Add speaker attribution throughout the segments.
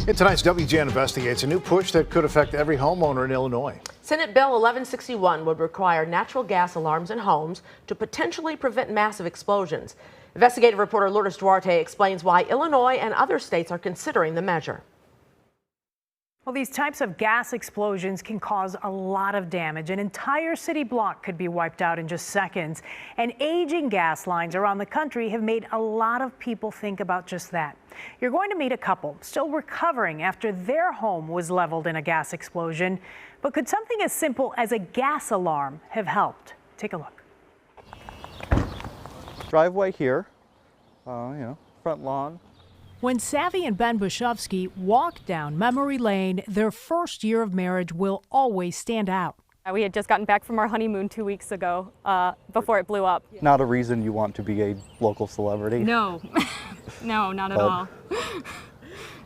Speaker 1: In tonight's WGN Investigates, a new push that could affect every homeowner in Illinois.
Speaker 2: Senate Bill 1161 would require natural gas alarms in homes to potentially prevent massive explosions. Investigative reporter Lourdes Duarte explains why Illinois and other states are considering the measure.
Speaker 3: Well, these types of gas explosions can cause a lot of damage. An entire city block could be wiped out in just seconds. And aging gas lines around the country have made a lot of people think about just that. You're going to meet a couple still recovering after their home was leveled in a gas explosion. But could something as simple as a gas alarm have helped? Take a look.
Speaker 4: Driveway here, front lawn.
Speaker 3: When Savvy and Ben Bushofsky walk down memory lane, their first year of marriage will always stand out.
Speaker 5: We had just gotten back from our honeymoon 2 weeks ago, before it blew up.
Speaker 4: Not a reason you want to be a local celebrity.
Speaker 5: No, no, not at all.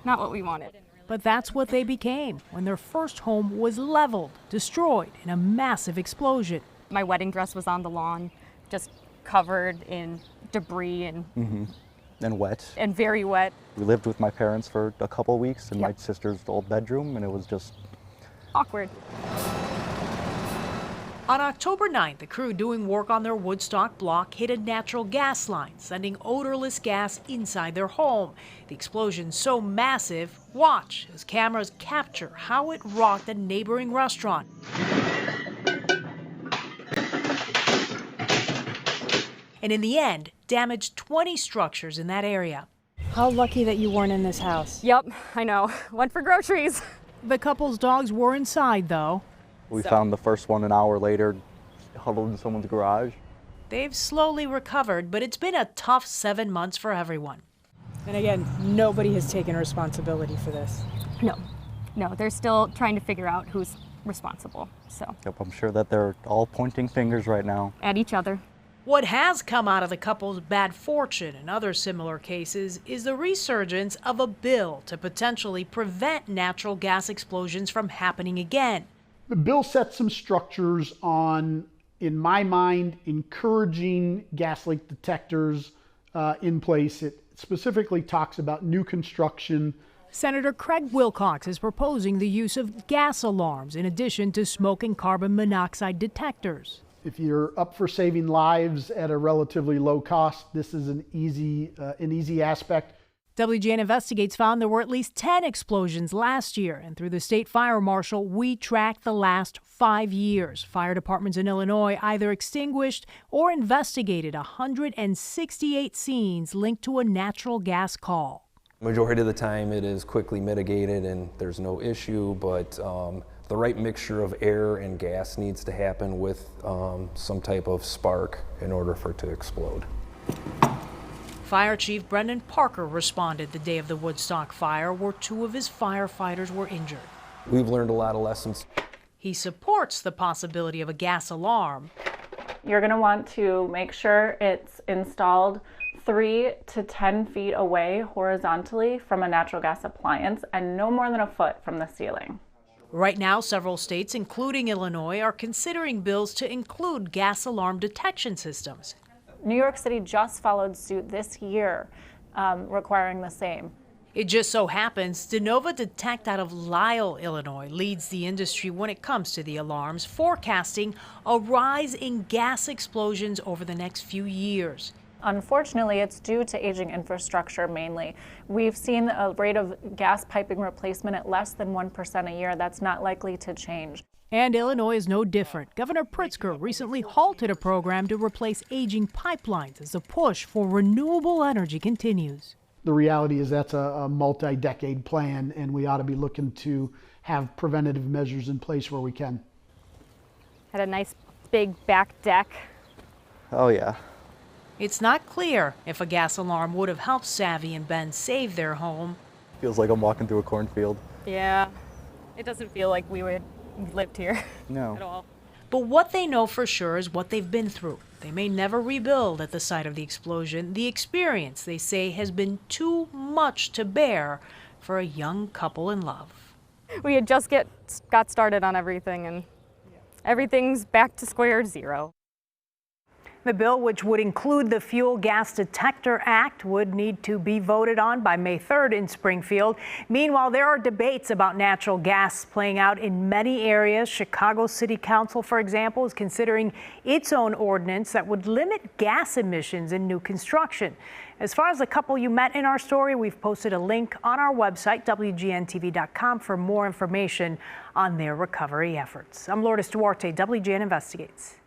Speaker 5: Not what we wanted.
Speaker 3: But that's what they became when their first home was leveled, destroyed in a massive explosion.
Speaker 5: My wedding dress was on the lawn, just covered in debris and
Speaker 4: And wet.
Speaker 5: And very wet.
Speaker 4: We lived with my parents for a couple weeks in my sister's old bedroom, and it was just
Speaker 5: awkward.
Speaker 3: On October 9th, the crew doing work on their Woodstock block hit a natural gas line, sending odorless gas inside their home. The explosion so massive, watch as cameras capture how it rocked a neighboring restaurant. And in the end, damaged 20 structures in that area.
Speaker 6: How lucky that you weren't in this house.
Speaker 5: Yep, I know. Went for groceries.
Speaker 3: The couple's dogs were inside, though.
Speaker 4: We found the first one an hour later, huddled in someone's garage.
Speaker 3: They've slowly recovered, but it's been a tough 7 months for everyone.
Speaker 6: And again, nobody has taken responsibility for this.
Speaker 5: No, they're still trying to figure out who's responsible, so.
Speaker 4: Yep, I'm sure that they're all pointing fingers right now.
Speaker 5: At each other.
Speaker 3: What has come out of the couple's bad fortune and other similar cases is the resurgence of a bill to potentially prevent natural gas explosions from happening again.
Speaker 7: The bill sets some structures on, in my mind, encouraging gas leak detectors in place. It specifically talks about new construction.
Speaker 3: Senator Craig Wilcox is proposing the use of gas alarms in addition to smoke and carbon monoxide detectors.
Speaker 7: If you're up for saving lives at a relatively low cost, this is an easy aspect.
Speaker 3: WGN Investigates found there were at least 10 explosions last year, and through the state fire marshal, we tracked the last 5 years. Fire departments in Illinois either extinguished or investigated 168 scenes linked to a natural gas call.
Speaker 8: Majority of the time it is quickly mitigated and there's no issue, but the right mixture of air and gas needs to happen with some type of spark in order for it to explode.
Speaker 3: Fire Chief Brendan Parker responded the day of the Woodstock fire, where 2 of his firefighters were injured.
Speaker 8: We've learned a lot of lessons.
Speaker 3: He supports the possibility of a gas alarm.
Speaker 9: You're going to want to make sure it's installed 3 to 10 feet away horizontally from a natural gas appliance and no more than a foot from the ceiling.
Speaker 3: Right now, several states, including Illinois, are considering bills to include gas alarm detection systems.
Speaker 9: New York City just followed suit this year, requiring the same.
Speaker 3: It just so happens DeNova Detect out of Lisle, Illinois, leads the industry when it comes to the alarms, forecasting a rise in gas explosions over the next few years.
Speaker 9: Unfortunately, it's due to aging infrastructure mainly. We've seen a rate of gas piping replacement at less than 1% a year. That's not likely to change.
Speaker 3: And Illinois is no different. Governor Pritzker recently halted a program to replace aging pipelines as the push for renewable energy continues.
Speaker 7: The reality is that's a multi-decade plan, and we ought to be looking to have preventative measures in place where we can.
Speaker 5: Had a nice big back deck.
Speaker 4: Oh yeah.
Speaker 3: It's not clear if a gas alarm would have helped Savvy and Ben save their home.
Speaker 4: Feels like I'm walking through a cornfield.
Speaker 5: Yeah, it doesn't feel like we lived here.
Speaker 4: No.
Speaker 5: At all.
Speaker 3: But what they know for sure is what they've been through. They may never rebuild at the site of the explosion. The experience, they say, has been too much to bear for a young couple in love.
Speaker 5: We had just got started on everything, and everything's back to square zero.
Speaker 3: The bill, which would include the Fuel Gas Detector Act, would need to be voted on by May 3rd in Springfield. Meanwhile, there are debates about natural gas playing out in many areas. Chicago City Council, for example, is considering its own ordinance that would limit gas emissions in new construction. As far as the couple you met in our story, we've posted a link on our website, WGNTV.com, for more information on their recovery efforts. I'm Lourdes Duarte, WGN Investigates.